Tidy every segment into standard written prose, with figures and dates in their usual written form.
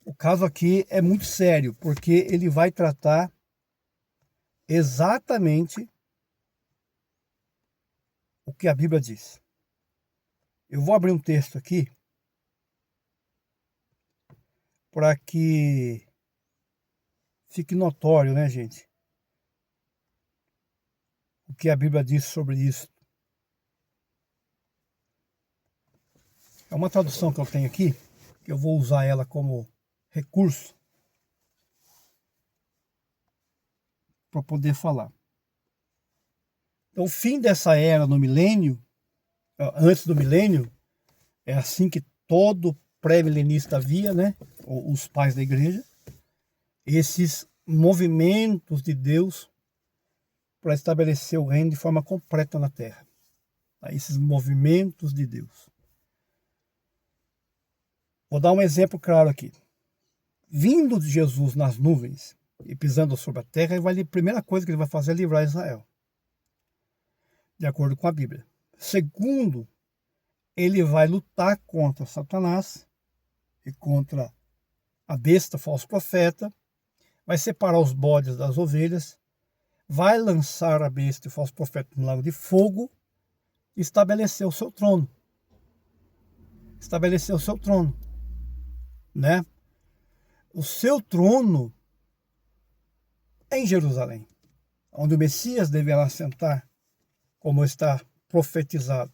O caso aqui é muito sério, porque ele vai tratar exatamente o que a Bíblia diz. Eu vou abrir um texto aqui para que fique notório, né, gente, o que a Bíblia diz sobre isso. É uma tradução que eu tenho aqui, que eu vou usar ela como recurso para poder falar. Então, o fim dessa era no milênio, antes do milênio, é assim que todo pré-milenista via, né? Os pais da igreja, esses movimentos de Deus para estabelecer o reino de forma completa na terra. Esses movimentos de Deus. Vou dar um exemplo claro aqui. Vindo de Jesus nas nuvens e pisando sobre a terra, a primeira coisa que ele vai fazer é livrar Israel, de acordo com a Bíblia. Segundo, ele vai lutar contra Satanás e contra a besta, falso profeta, vai separar os bodes das ovelhas, vai lançar a besta e o falso profeta no lago de fogo e estabelecer o seu trono. Estabelecer o seu trono, né? O seu trono é em Jerusalém, onde o Messias deverá sentar, como está profetizado.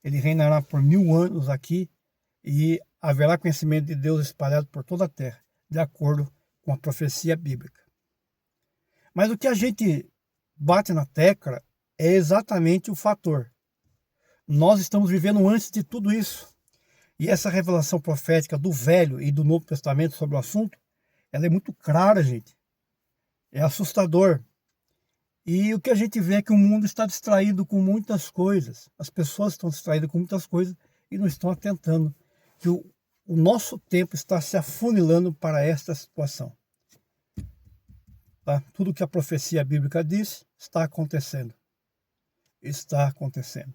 Ele reinará por 1000 anos aqui e haverá conhecimento de Deus espalhado por toda a terra, de acordo com a profecia bíblica. Mas o que a gente bate na tecla é exatamente o fator. Nós estamos vivendo antes de tudo isso. E essa revelação profética do Velho e do Novo Testamento sobre o assunto, ela é muito clara, gente. É assustador. E o que a gente vê é que o mundo está distraído com muitas coisas. As pessoas estão distraídas com muitas coisas e não estão atentando que o nosso tempo está se afunilando para esta situação. Tá? Tudo que a profecia bíblica diz está acontecendo. Está acontecendo.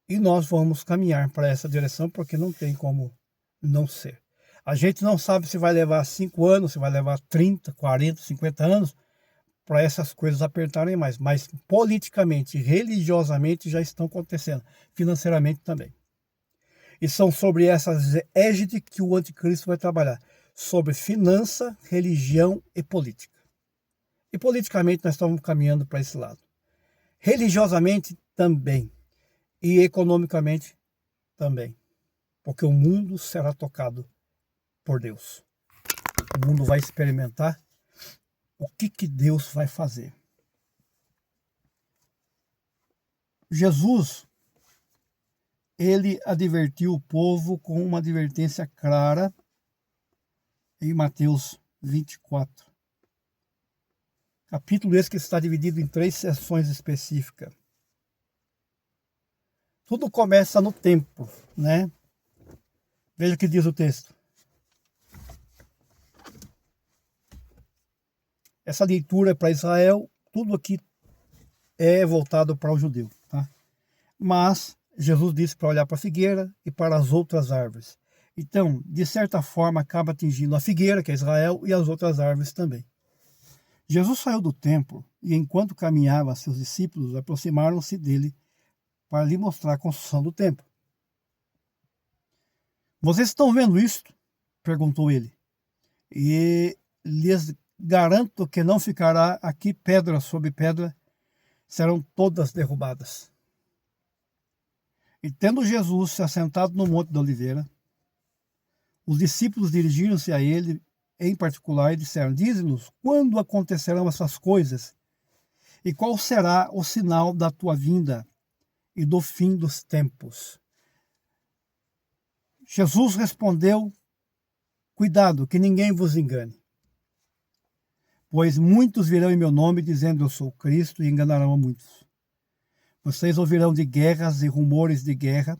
E nós vamos caminhar para essa direção porque não tem como não ser. A gente não sabe se vai levar 5 anos, se vai levar 30, 40, 50 anos para essas coisas apertarem mais. Mas politicamente, religiosamente já estão acontecendo. Financeiramente também. E são sobre essas égides que o anticristo vai trabalhar. Sobre finança, religião e política. E politicamente nós estamos caminhando para esse lado. Religiosamente também. E economicamente também. Porque o mundo será tocado por Deus. O mundo vai experimentar o que Deus vai fazer. Jesus, ele advertiu o povo com uma advertência clara em Mateus 24. Capítulo esse que está dividido em 3 seções específicas. Tudo começa no tempo, né? Veja o que diz o texto. Essa leitura é para Israel, tudo aqui é voltado para o judeu, tá? Mas Jesus disse para olhar para a figueira e para as outras árvores. Então, de certa forma, acaba atingindo a figueira, que é Israel, e as outras árvores também. Jesus saiu do templo e, enquanto caminhava, seus discípulos aproximaram-se dele para lhe mostrar a construção do templo. Vocês estão vendo isto? Perguntou ele. E lhes garanto que não ficará aqui pedra sobre pedra, serão todas derrubadas. E tendo Jesus se assentado no Monte da Oliveira, os discípulos dirigiram-se a ele em particular e disseram: dize-nos quando acontecerão essas coisas e qual será o sinal da tua vinda e do fim dos tempos. Jesus respondeu: cuidado, que ninguém vos engane. Pois muitos virão em meu nome dizendo eu sou Cristo e enganarão a muitos. Vocês ouvirão de guerras e rumores de guerra,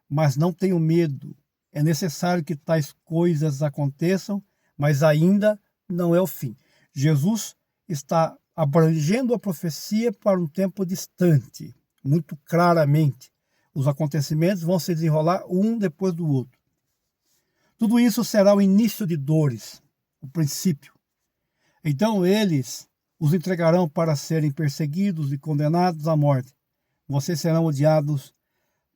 mas não tenham medo. É necessário que tais coisas aconteçam, mas ainda não é o fim. Jesus está abrangendo a profecia para um tempo distante, muito claramente. Os acontecimentos vão se desenrolar um depois do outro. Tudo isso será o início de dores, o princípio. Então eles os entregarão para serem perseguidos e condenados à morte. Vocês serão odiados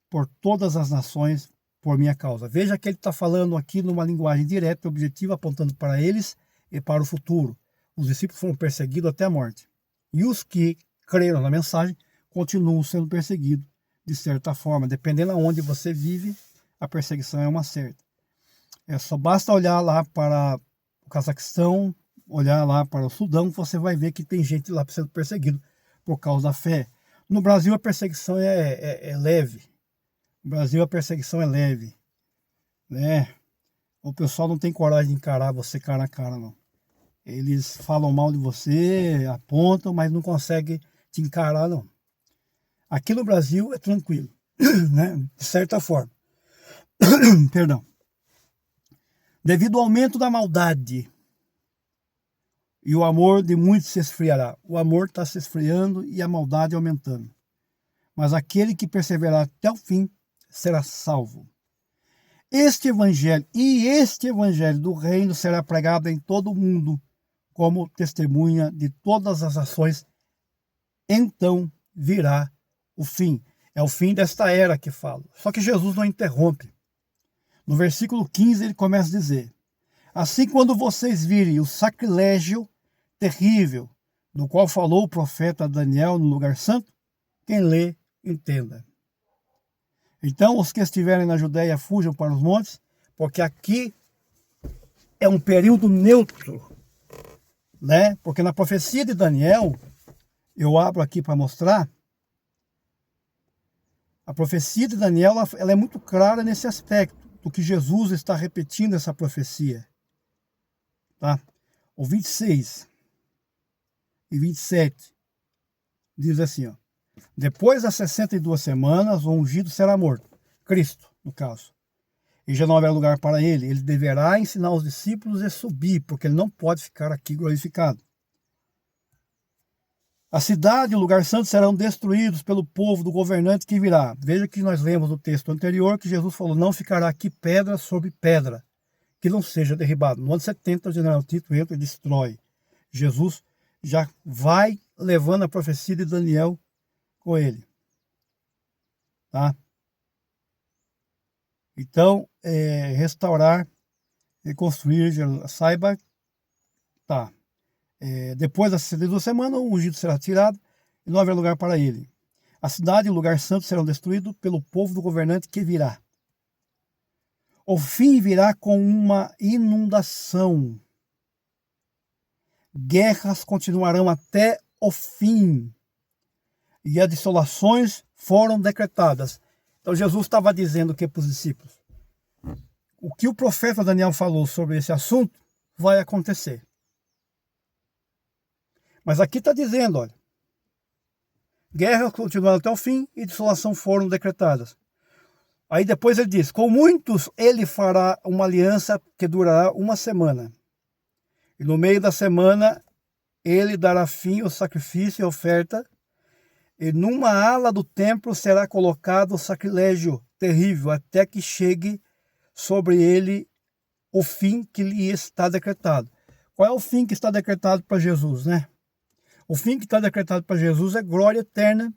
por todas as nações por minha causa. Veja que ele está falando aqui numa linguagem direta e objetiva, apontando para eles e para o futuro. Os discípulos foram perseguidos até a morte. E os que creram na mensagem continuam sendo perseguidos de certa forma. Dependendo de onde você vive, a perseguição é uma certa. Só basta olhar lá para o Cazaquistão, olhar lá para o Sudão, você vai ver que tem gente lá sendo perseguido por causa da fé. No Brasil a perseguição é leve. No Brasil a perseguição é leve, né? O pessoal não tem coragem de encarar você cara a cara, não. Eles falam mal de você, apontam, mas não conseguem te encarar, não. Aqui no Brasil é tranquilo, né? De certa forma. Perdão. Devido ao aumento da maldade, e o amor de muitos se esfriará. O amor está se esfriando e a maldade aumentando. Mas aquele que perseverar até o fim será salvo. Este evangelho do reino será pregado em todo o mundo como testemunha de todas as ações. Então virá o fim. É o fim desta era que falo. Só que Jesus não interrompe. No versículo 15 ele começa a dizer: assim, quando vocês virem o sacrilégio terrível, do qual falou o profeta Daniel no lugar santo, quem lê, entenda. Então, os que estiverem na Judéia fujam para os montes, porque aqui é um período neutro, né? Porque na profecia de Daniel, eu abro aqui para mostrar, a profecia de Daniel ela é muito clara nesse aspecto, do que Jesus está repetindo essa profecia. Tá? O 26 e 27 diz assim, ó: depois das 62 semanas, o ungido será morto, Cristo, no caso, e já não haverá lugar para ele. Ele deverá ensinar os discípulos a subir, porque ele não pode ficar aqui glorificado. A cidade e o lugar santo serão destruídos pelo povo do governante que virá. Veja que nós lemos no texto anterior que Jesus falou: não ficará aqui pedra sobre pedra que não seja derribado. No ano 70, o general Tito entra e destrói. Jesus já vai levando a profecia de Daniel com ele. Tá? Então, restaurar, reconstruir, saiba, tá. Depois das 62 semanas, o ungido será tirado e não haverá lugar para ele. A cidade e o lugar santo serão destruídos pelo povo do governante que virá. O fim virá com uma inundação. Guerras continuarão até o fim. E as desolações foram decretadas. Então Jesus estava dizendo o que para os discípulos? O que o profeta Daniel falou sobre esse assunto vai acontecer. Mas aqui está dizendo, olha, guerras continuaram até o fim e desolação foram decretadas. Aí depois ele diz: com muitos ele fará uma aliança que durará uma semana. E no meio da semana ele dará fim ao sacrifício e oferta. E numa ala do templo será colocado o sacrilégio terrível, até que chegue sobre ele o fim que lhe está decretado. Qual é o fim que está decretado para Jesus, né? O fim que está decretado para Jesus é glória eterna,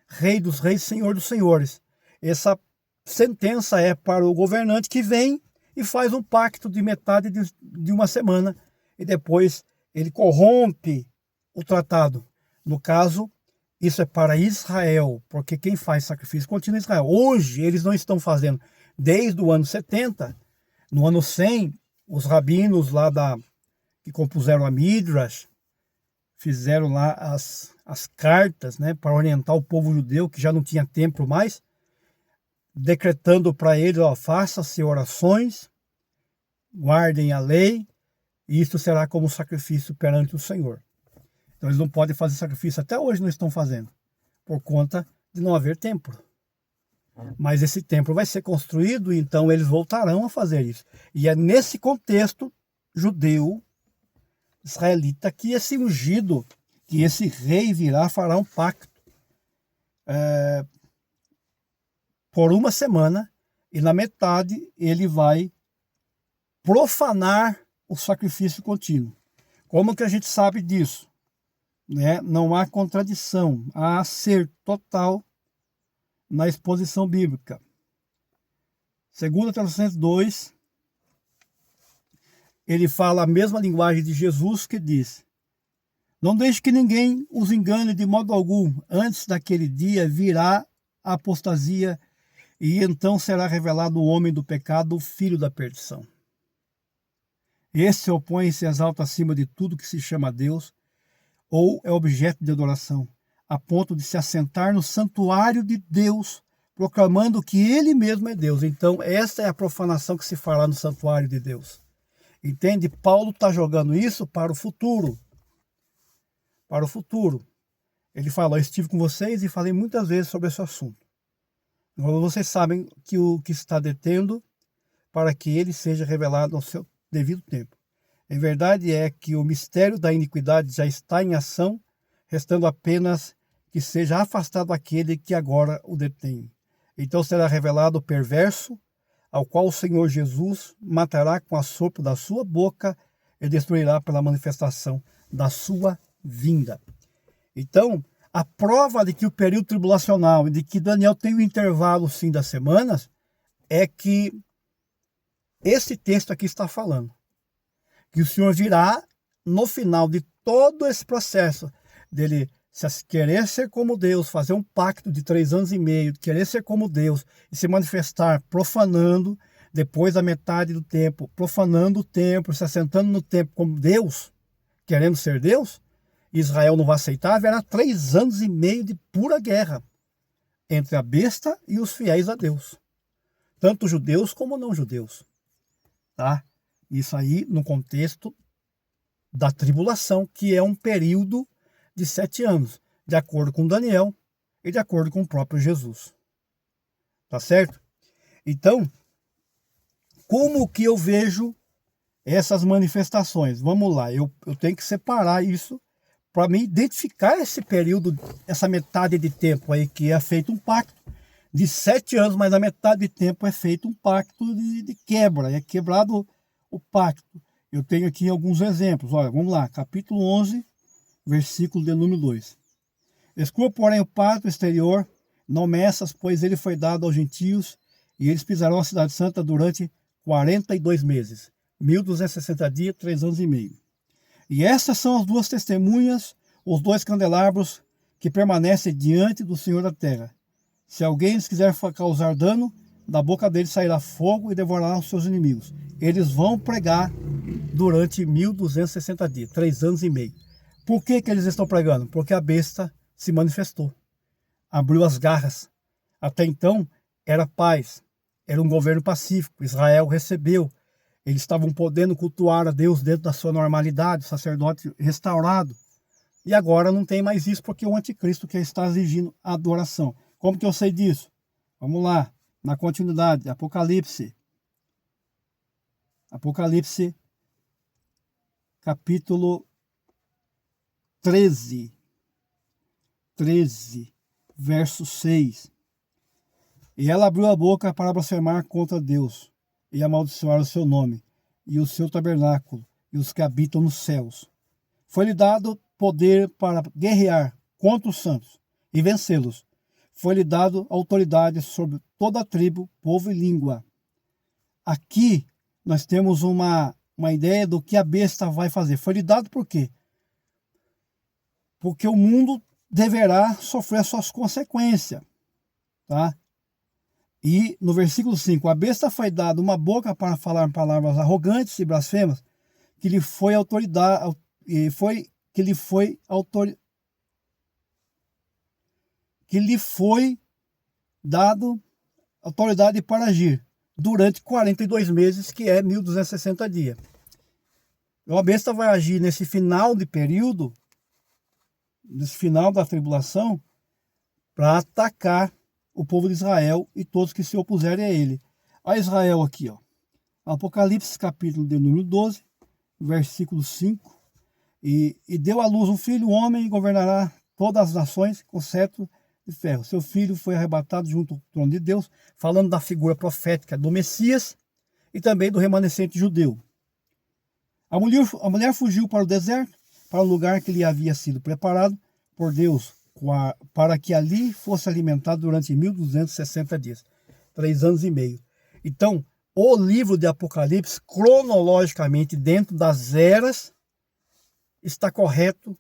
Rei dos reis, Senhor dos senhores. Essa sentença é para o governante que vem e faz um pacto de metade de uma semana e depois ele corrompe o tratado. No caso, isso é para Israel, porque quem faz sacrifício continua em Israel. Hoje eles não estão fazendo. Desde o ano 70, no ano 100, os rabinos lá que compuseram a Midrash, fizeram lá as cartas, né, para orientar o povo judeu, que já não tinha templo mais, decretando para eles: faça-se orações, guardem a lei, e isso será como sacrifício perante o Senhor. Então eles não podem fazer sacrifício, até hoje não estão fazendo, por conta de não haver templo. Mas esse templo vai ser construído, e então eles voltarão a fazer isso. E é nesse contexto judeu, israelita, que esse ungido, que esse rei virá, fará um pacto por uma semana, e na metade ele vai profanar o sacrifício contínuo. Como que a gente sabe disso? Né? Não há contradição, há acerto total na exposição bíblica. 2 Tessalonicenses 2, ele fala a mesma linguagem de Jesus, que diz: não deixe que ninguém os engane de modo algum, antes daquele dia virá a apostasia, e então será revelado o homem do pecado, o filho da perdição. Esse se opõe e se exalta acima de tudo que se chama Deus, ou é objeto de adoração, a ponto de se assentar no santuário de Deus, proclamando que ele mesmo é Deus. Então, essa é a profanação que se fala no santuário de Deus. Entende? Paulo está jogando isso para o futuro. Para o futuro. Ele fala: eu estive com vocês e falei muitas vezes sobre esse assunto. Agora vocês sabem que o que está detendo, para que ele seja revelado ao seu devido tempo. A verdade é que o mistério da iniquidade já está em ação, restando apenas que seja afastado aquele que agora o detém. Então será revelado o perverso, ao qual o Senhor Jesus matará com assopro da sua boca e destruirá pela manifestação da sua vinda. Então, a prova de que o período tribulacional e de que Daniel tem o intervalo sim das semanas é que esse texto aqui está falando que o Senhor virá no final de todo esse processo dele querer ser como Deus, fazer um pacto de 3 anos e meio, querer ser como Deus e se manifestar profanando depois da metade do tempo, profanando o templo, se assentando no templo como Deus, querendo ser Deus. Israel não vai aceitar, haverá 3 anos e meio de pura guerra entre a besta e os fiéis a Deus, tanto judeus como não judeus, tá? Isso aí no contexto da tribulação, que é um período de 7 anos, de acordo com Daniel e de acordo com o próprio Jesus. Tá certo? Então, como que eu vejo essas manifestações? Vamos lá, eu tenho que separar isso para me identificar esse período, essa metade de tempo aí que é feito um pacto de 7 anos, mas a metade de tempo é feito um pacto de quebra, é quebrado o pacto. Eu tenho aqui alguns exemplos. Olha, vamos lá, capítulo 11, versículo de número 2. Exclua, porém, o pacto exterior, não meças, pois ele foi dado aos gentios, e eles pisarão a cidade santa durante 42 meses, 1260 dias, 3 anos e meio. E estas são as 2 testemunhas, os 2 candelabros que permanecem diante do Senhor da terra. Se alguém lhes quiser causar dano, da boca deles sairá fogo e devorará os seus inimigos. Eles vão pregar durante 1260 dias, 3 anos e meio. Por que eles estão pregando? Porque a besta se manifestou, abriu as garras. Até então era paz, era um governo pacífico. Israel recebeu, eles estavam podendo cultuar a Deus dentro da sua normalidade, o sacerdote restaurado. E agora não tem mais isso, porque o anticristo que está exigindo adoração. Como que eu sei disso? Vamos lá, na continuidade, Apocalipse. Apocalipse, capítulo 13, verso 6. E ela abriu a boca para blasfemar contra Deus e amaldiçoar o seu nome, e o seu tabernáculo, e os que habitam nos céus. Foi-lhe dado poder para guerrear contra os santos e vencê-los. Foi-lhe dado autoridade sobre toda a tribo, povo e língua. Aqui nós temos uma ideia do que a besta vai fazer. Foi-lhe dado por quê? Porque o mundo deverá sofrer suas consequências, tá? E no versículo 5, a besta foi dada uma boca para falar palavras arrogantes e blasfemas, que lhe foi autoridade, que lhe foi dado autoridade para agir durante 42 meses, que é 1260 dias. Então a besta vai agir nesse final de período, nesse final da tribulação, para atacar o povo de Israel e todos que se opuserem a ele. A Israel aqui, ó. Apocalipse, capítulo de número 12, versículo 5. E deu à luz um filho, um homem, e governará todas as nações com cetro de ferro. Seu filho foi arrebatado junto ao trono de Deus, falando da figura profética do Messias, e também do remanescente judeu. A mulher fugiu para o deserto, para o lugar que lhe havia sido preparado por Deus, para que ali fosse alimentado durante 1260 dias, 3 anos e meio. Então, o livro de Apocalipse, cronologicamente, dentro das eras, está correto.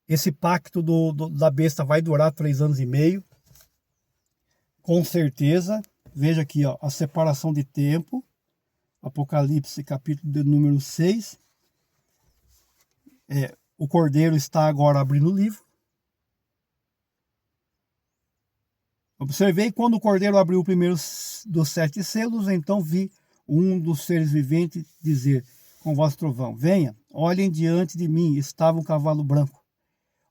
Esse pacto da besta vai durar 3 anos e meio, com certeza. Veja aqui, ó, a separação de tempo, Apocalipse capítulo de número 6. O cordeiro está agora abrindo o livro. Observei quando o cordeiro abriu o primeiro dos 7 selos, então vi um dos seres viventes dizer com voz de trovão: venha, olhem, diante de mim estava um cavalo branco.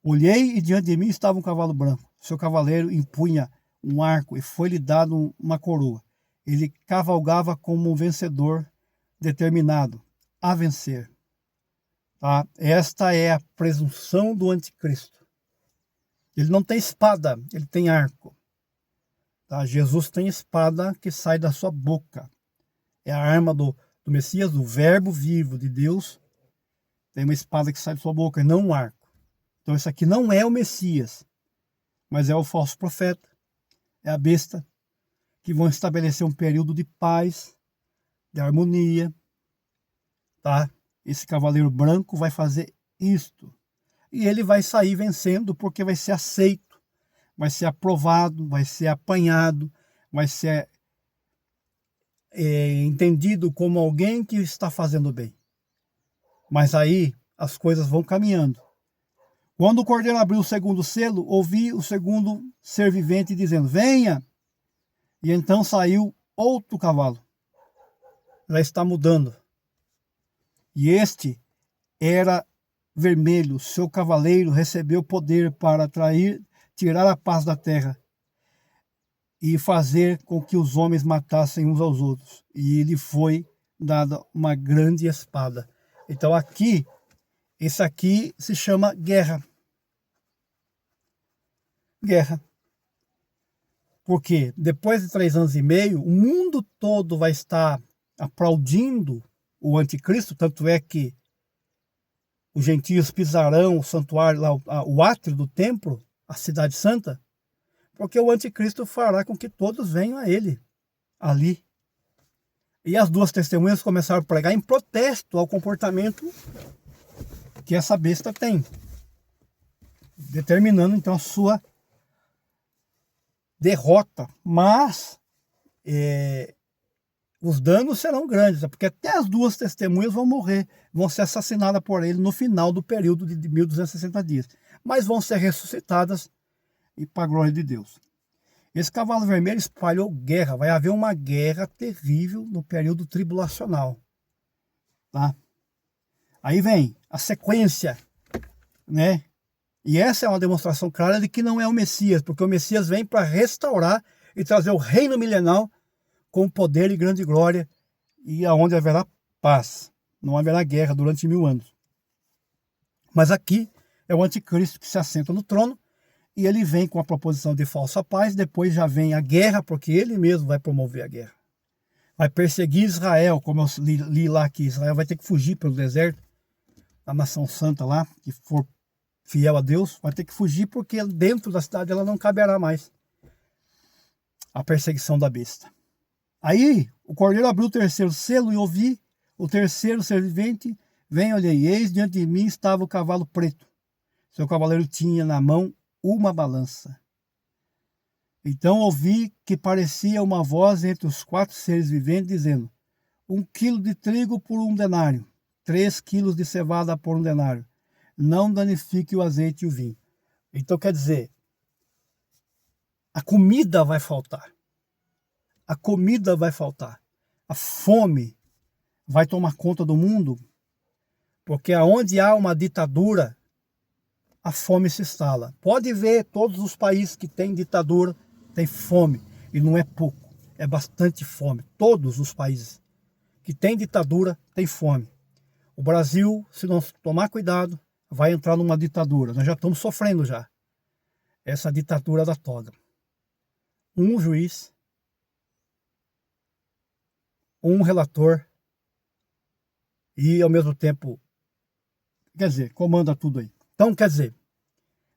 Olhei e diante de mim estava um cavalo branco. Seu cavaleiro empunha um arco e foi-lhe dado uma coroa. Ele cavalgava como um vencedor determinado a vencer. Tá? Esta é a presunção do anticristo. Ele não tem espada, ele tem arco. Tá? Jesus tem espada que sai da sua boca. É a arma do Messias, do verbo vivo de Deus. Tem uma espada que sai da sua boca e não um arco. Então isso aqui não é o Messias, mas é o falso profeta. É a besta, que vão estabelecer um período de paz, de harmonia. Tá? Esse cavaleiro branco vai fazer isto. E ele vai sair vencendo porque vai ser aceito, vai ser aprovado, vai ser apanhado, vai ser entendido como alguém que está fazendo bem. Mas aí as coisas vão caminhando. Quando o cordeiro abriu o segundo selo, ouvi o segundo ser vivente dizendo: venha! E então saiu outro cavalo. Já está mudando. E este era vermelho. Seu cavaleiro recebeu poder para tirar a paz da terra e fazer com que os homens matassem uns aos outros. E lhe foi dada uma grande espada. Então aqui, esse aqui se chama guerra. Guerra. Porque depois de 3 anos e meio, o mundo todo vai estar aplaudindo o anticristo, tanto é que os gentios pisarão o santuário, lá, o átrio do templo, a cidade santa, porque o anticristo fará com que todos venham a ele, ali. E as 2 testemunhas começaram a pregar em protesto ao comportamento que essa besta tem, determinando então a sua derrota. Mas os danos serão grandes, porque até as 2 testemunhas vão morrer, vão ser assassinadas por ele no final do período de 1260 dias. Mas vão ser ressuscitadas e para a glória de Deus. Esse cavalo vermelho espalhou guerra. Vai haver uma guerra terrível no período tribulacional. Tá? Aí vem a sequência, né? E essa é uma demonstração clara de que não é o Messias, porque o Messias vem para restaurar e trazer o reino milenar com poder e grande glória, e aonde haverá paz. Não haverá guerra durante 1000 anos. Mas aqui é o anticristo que se assenta no trono, e ele vem com a proposição de falsa paz. Depois já vem a guerra, porque ele mesmo vai promover a guerra. Vai perseguir Israel, como eu li lá, que Israel vai ter que fugir pelo deserto, a nação santa lá, que for fiel a Deus, vai ter que fugir, porque dentro da cidade ela não caberá mais a perseguição da besta. Aí o cordeiro abriu o terceiro selo e ouvi o terceiro ser vivente: vem, olhei, eis diante de mim estava o cavalo preto. Seu cavaleiro tinha na mão uma balança. Então ouvi que parecia uma voz entre os 4 seres viventes, dizendo: 1 quilo de trigo por 1 denário, 3 quilos de cevada por 1 denário. Não danifique o azeite e o vinho. Então quer dizer, a comida vai faltar. A comida vai faltar. A fome vai tomar conta do mundo, porque aonde há uma ditadura, a fome se instala. Pode ver, todos os países que têm ditadura têm fome, e não é pouco, é bastante fome. Todos os países que têm ditadura têm fome. O Brasil, se não tomar cuidado, vai entrar numa ditadura. Nós já estamos sofrendo já essa ditadura da toga. Um juiz, um relator e, ao mesmo tempo, quer dizer, comanda tudo aí. Então, quer dizer,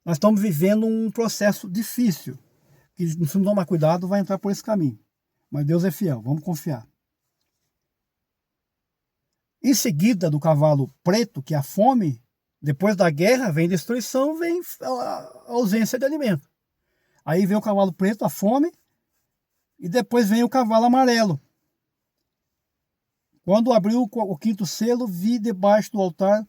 nós estamos vivendo um processo difícil, que se não tomar cuidado vai entrar por esse caminho. Mas Deus é fiel, vamos confiar. Em seguida do cavalo preto, que é a fome, depois da guerra vem destruição, vem a ausência de alimento. Aí vem o cavalo preto, a fome, e depois vem o cavalo amarelo. Quando abriu o quinto selo, vi debaixo do altar,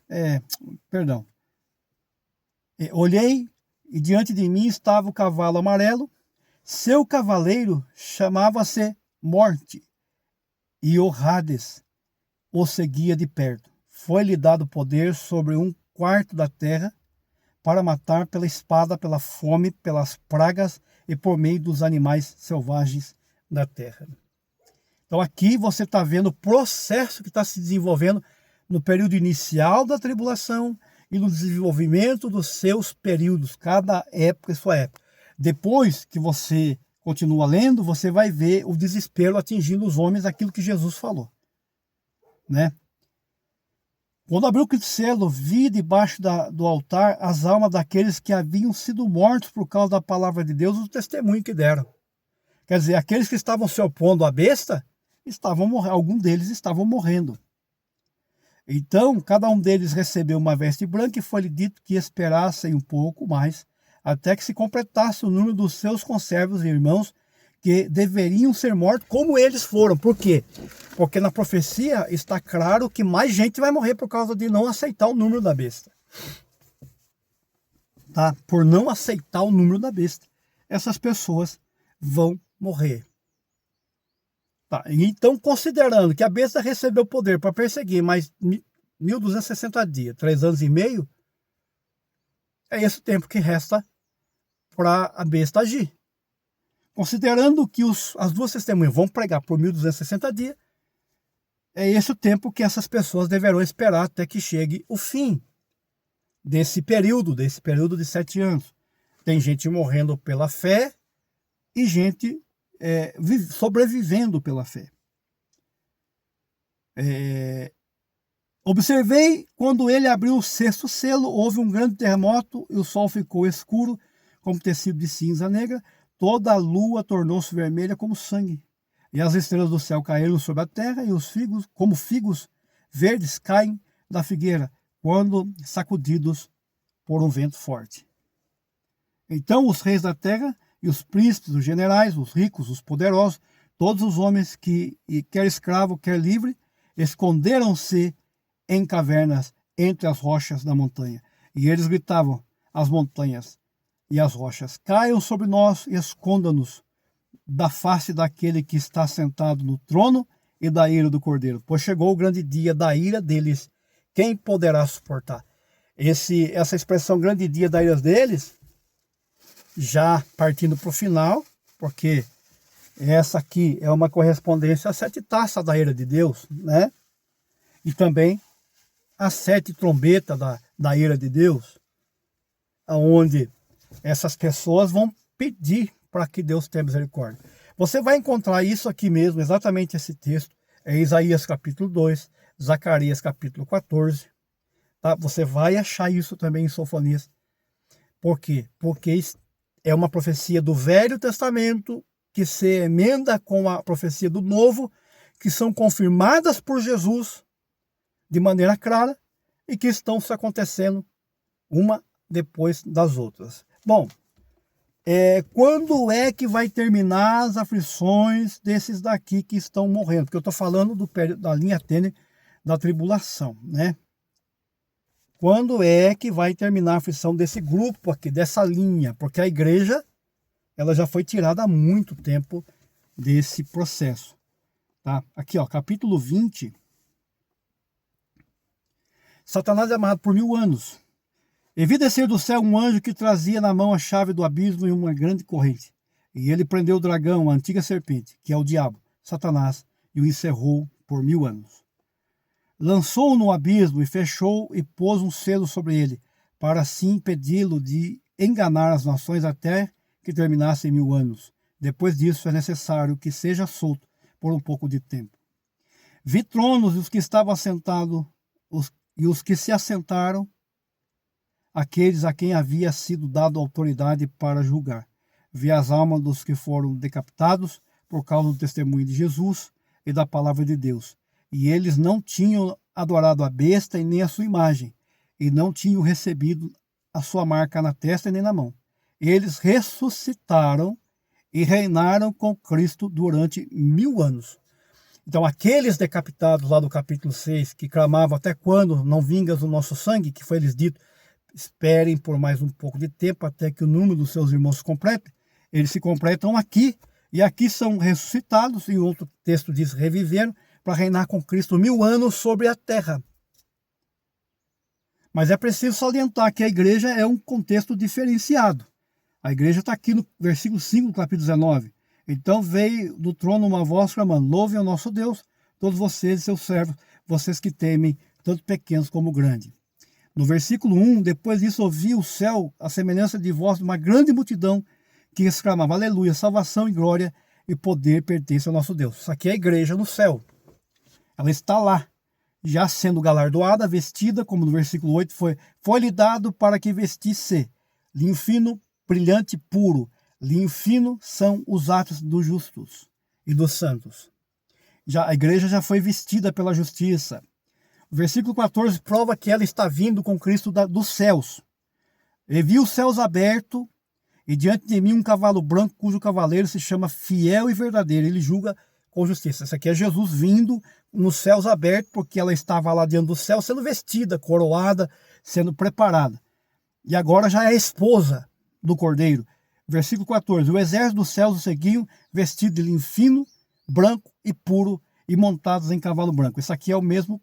olhei e diante de mim estava o cavalo amarelo. Seu cavaleiro chamava-se Morte, e o Hades o seguia de perto. Foi-lhe dado poder sobre 1/4 da terra para matar pela espada, pela fome, pelas pragas e por meio dos animais selvagens da terra. Então aqui você está vendo o processo que está se desenvolvendo no período inicial da tribulação e no desenvolvimento dos seus períodos, cada época e sua época. Depois que você continua lendo, você vai ver o desespero atingindo os homens, aquilo que Jesus falou, né? Quando abriu o quinto selo, vi debaixo do altar as almas daqueles que haviam sido mortos por causa da palavra de Deus, o testemunho que deram. Quer dizer, aqueles que estavam se opondo à besta, alguns deles estavam morrendo. Então, cada um deles recebeu uma veste branca e foi-lhe dito que esperassem um pouco mais, até que se completasse o número dos seus conservos e irmãos, que deveriam ser mortos como eles foram. Por quê? Porque na profecia está claro que mais gente vai morrer por causa de não aceitar o número da besta. Tá? Por não aceitar o número da besta, essas pessoas vão morrer. Tá, então, considerando que a besta recebeu poder para perseguir mais 1260 dias, 3 anos e meio, é esse o tempo que resta para a besta agir. Considerando que as duas testemunhas vão pregar por 1260 dias, é esse o tempo que essas pessoas deverão esperar até que chegue o fim desse período de 7 anos. Tem gente morrendo pela fé e gente sobrevivendo pela fé. Observei quando ele abriu o 6º selo, houve um grande terremoto e o sol ficou escuro como tecido de cinza negra, toda a lua tornou-se vermelha como sangue, e as estrelas do céu caíram sobre a terra, e os figos, como figos verdes, caem da figueira quando sacudidos por um vento forte. Então os reis da terra e os príncipes, os generais, os ricos, os poderosos, todos os homens que, quer escravo, quer livre, esconderam-se em cavernas entre as rochas da montanha. E eles gritavam: as montanhas e as rochas, caiam sobre nós e esconda-nos da face daquele que está sentado no trono e da ira do Cordeiro. Pois chegou o grande dia da ira deles. Quem poderá suportar? Essa expressão grande dia da ira deles, já partindo para o final, porque essa aqui é uma correspondência às 7 taças da ira de Deus, né? E também às 7 trombetas da ira de Deus, onde essas pessoas vão pedir para que Deus tenha misericórdia. Você vai encontrar isso aqui mesmo, exatamente esse texto, é Isaías capítulo 2, Zacarias capítulo 14, tá? Você vai achar isso também em Sofonias. Por quê? Porque é uma profecia do Velho Testamento que se emenda com a profecia do Novo, que são confirmadas por Jesus de maneira clara e que estão se acontecendo uma depois das outras. Bom, quando é que vai terminar as aflições desses daqui que estão morrendo? Porque eu estou falando da linha tênue da tribulação, né? Quando é que vai terminar a aflição desse grupo aqui, dessa linha? Porque a igreja, ela já foi tirada há muito tempo desse processo. Tá? Aqui, ó, capítulo 20. Satanás é amarrado por 1000 anos. E vi descer do céu um anjo que trazia na mão a chave do abismo e uma grande corrente. E ele prendeu o dragão, a antiga serpente, que é o diabo, Satanás, e o encerrou por 1000 anos. Lançou-o no abismo e fechou e pôs um selo sobre ele, para assim impedi-lo de enganar as nações até que terminassem 1000 anos. Depois disso é necessário que seja solto por um pouco de tempo. Vi tronos e os que estavam assentados, e os que se assentaram, aqueles a quem havia sido dado autoridade para julgar. Vi as almas dos que foram decapitados por causa do testemunho de Jesus e da palavra de Deus. E eles não tinham adorado a besta e nem a sua imagem, e não tinham recebido a sua marca na testa e nem na mão. Eles ressuscitaram e reinaram com Cristo durante 1000 anos. Então, aqueles decapitados lá do capítulo 6, que clamavam: até quando não vingas o nosso sangue, que foi lhes dito: esperem por mais um pouco de tempo até que o número dos seus irmãos se complete. Eles se completam aqui, e aqui são ressuscitados, e outro texto diz reviveram, para reinar com Cristo 1000 anos sobre a terra. Mas é preciso salientar que a igreja é um contexto diferenciado. A igreja está aqui no versículo 5 do capítulo 19. Então veio do trono uma voz clamando: louvem ao nosso Deus, todos vocês e seus servos, vocês que temem, tanto pequenos como grandes. No versículo 1, depois disso ouvi o céu, a semelhança de voz de uma grande multidão, que exclamava: aleluia, salvação e glória e poder pertencem ao nosso Deus. Isso aqui é a igreja no céu. Ela está lá, já sendo galardoada, vestida, como no versículo 8, foi-lhe dado para que vestisse linho fino, brilhante, puro. Linho fino são os atos dos justos e dos santos. A igreja já foi vestida pela justiça. O versículo 14 prova que ela está vindo com Cristo dos céus. E vi os céus abertos, e diante de mim um cavalo branco, cujo cavaleiro se chama Fiel e Verdadeiro. Ele julga com justiça. Esse aqui é Jesus vindo nos céus abertos, porque ela estava lá diante do céu, sendo vestida, coroada, sendo preparada. E agora já é a esposa do Cordeiro. Versículo 14. O exército dos céus o seguiam, vestido de linho fino, branco e puro, e montados em cavalo branco. Esse aqui é o mesmo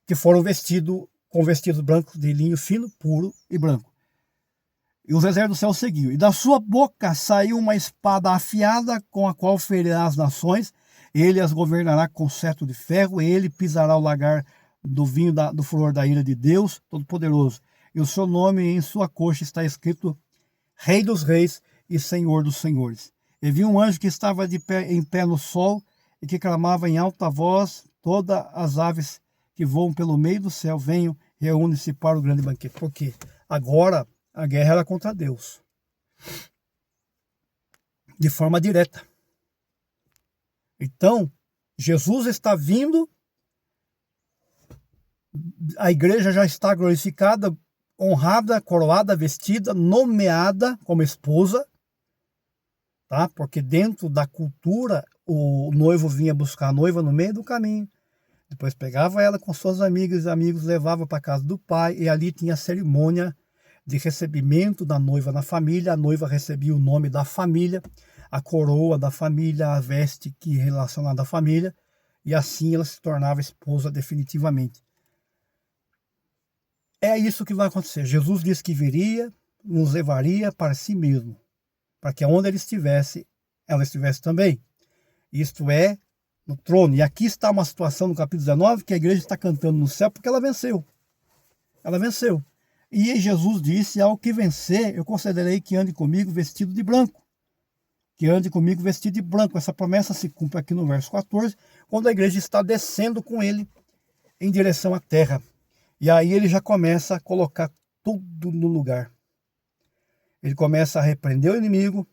que foram vestidos com vestidos brancos de linho fino, puro e branco. E os exércitos do céu seguiam. E da sua boca saiu uma espada afiada, com a qual ferirá as nações. Ele as governará com cetro de ferro. E ele pisará o lagar do vinho do furor da ira de Deus Todo-Poderoso. E o seu nome em sua coxa está escrito: Rei dos Reis e Senhor dos Senhores. E vi um anjo que estava em pé no sol e que clamava em alta voz: todas as aves que voam pelo meio do céu, venham, reúnem-se para o grande banquete. Porque agora a guerra era contra Deus, de forma direta. Então, Jesus está vindo, a igreja já está glorificada, honrada, coroada, vestida, nomeada como esposa, tá? Porque dentro da cultura, o noivo vinha buscar a noiva no meio do caminho, depois pegava ela com suas amigas e amigos, levava para a casa do pai, e ali tinha a cerimônia de recebimento da noiva na família. A noiva recebia o nome da família, a coroa da família, a veste que relacionada à família, e assim ela se tornava esposa definitivamente. É isso que vai acontecer. Jesus disse que viria, nos levaria para si mesmo, para que onde ele estivesse, ela estivesse também. Isto é, no trono. E aqui está uma situação no capítulo 19, que a igreja está cantando no céu porque ela venceu. Ela venceu. E Jesus disse: ao que vencer, eu concederei que ande comigo vestido de branco. Que ande comigo vestido de branco. Essa promessa se cumpre aqui no verso 14, quando a igreja está descendo com ele em direção à terra. E aí ele já começa a colocar tudo no lugar. Ele começa a repreender o inimigo,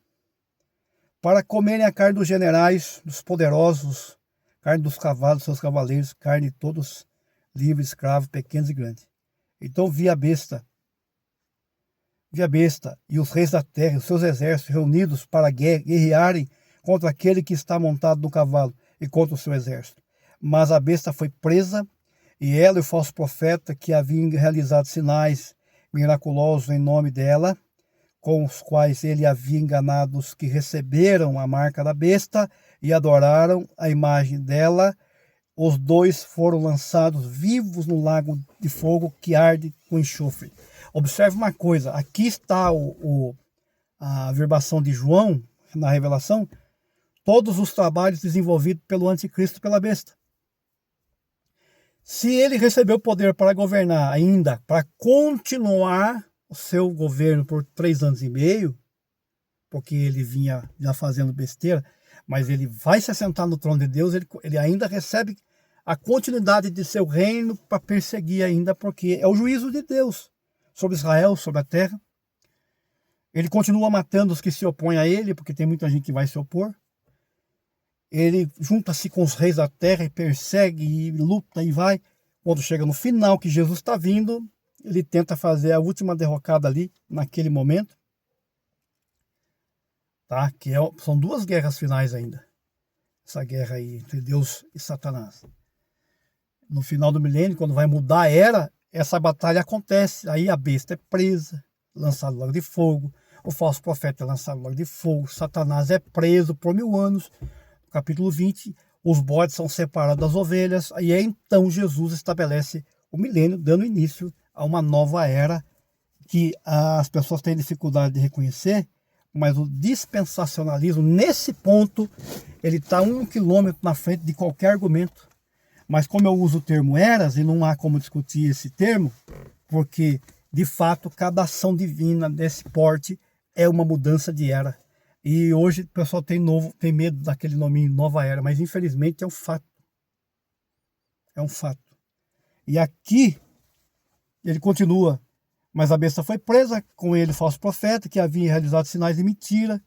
para comerem a carne dos generais, dos poderosos, carne dos cavalos, seus cavaleiros, carne de todos livres, escravos, pequenos e grandes. Então vi a besta e os reis da terra e os seus exércitos reunidos para guerrearem contra aquele que está montado no cavalo e contra o seu exército. Mas a besta foi presa, e ela e o falso profeta que haviam realizado sinais miraculosos em nome dela, com os quais ele havia enganado os que receberam a marca da besta e adoraram a imagem dela, os dois foram lançados vivos no lago de fogo que arde com enxofre. Observe uma coisa, aqui está a verbação de João, na Revelação, todos os trabalhos desenvolvidos pelo anticristo e pela besta. Se ele recebeu poder para governar ainda, para continuar o seu governo por 3 anos e meio, porque ele vinha já fazendo besteira, mas ele vai se assentar no trono de Deus, ele ainda recebe a continuidade de seu reino para perseguir ainda, porque é o juízo de Deus sobre Israel, sobre a terra. Ele continua matando os que se opõem a ele, porque tem muita gente que vai se opor. Ele junta-se com os reis da terra e persegue e luta e vai. Quando chega no final, que Jesus está vindo, ele tenta fazer a última derrocada ali, naquele momento. Tá? São duas guerras finais ainda. Essa guerra aí entre Deus e Satanás. No final do milênio, quando vai mudar a era, essa batalha acontece. Aí a besta é presa, lançada no lago de fogo. O falso profeta é lançado no lago de fogo. Satanás é preso por 1000 anos. No capítulo 20, os bodes são separados das ovelhas. E aí então Jesus estabelece o milênio, dando início a uma nova era que as pessoas têm dificuldade de reconhecer. Mas o dispensacionalismo, nesse ponto, ele está 1 quilômetro na frente de qualquer argumento. Mas como eu uso o termo eras, e não há como discutir esse termo, porque, de fato, cada ação divina desse porte é uma mudança de era. E hoje o pessoal tem medo daquele nome nova era, mas infelizmente é um fato. É um fato. E aqui, ele continua. Mas a besta foi presa, com ele falso profeta, que havia realizado sinais de mentira.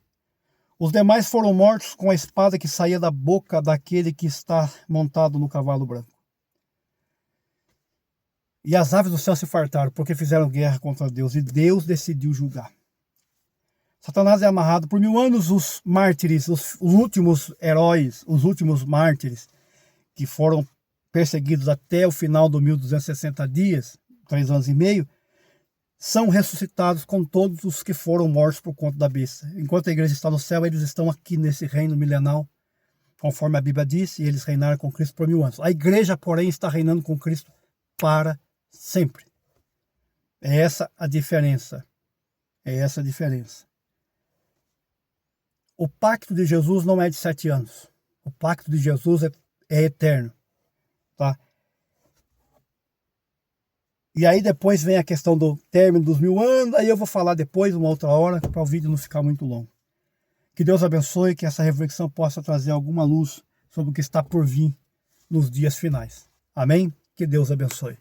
Os demais foram mortos com a espada que saía da boca daquele que está montado no cavalo branco. E as aves do céu se fartaram, porque fizeram guerra contra Deus, e Deus decidiu julgar. Satanás é amarrado por 1000 anos, os mártires, os últimos heróis, os últimos mártires, que foram perseguidos até o final do 1260 dias, 3 anos e meio, são ressuscitados com todos os que foram mortos por conta da besta. Enquanto a igreja está no céu, eles estão aqui nesse reino milenal, conforme a Bíblia disse, e eles reinaram com Cristo por 1000 anos. A igreja, porém, está reinando com Cristo para sempre. É essa a diferença. É essa a diferença. O pacto de Jesus não é de 7 anos. O pacto de Jesus é eterno. Tá? E aí depois vem a questão do término dos 1000 anos, aí eu vou falar depois, uma outra hora, para o vídeo não ficar muito longo. Que Deus abençoe, que essa reflexão possa trazer alguma luz sobre o que está por vir nos dias finais. Amém? Que Deus abençoe.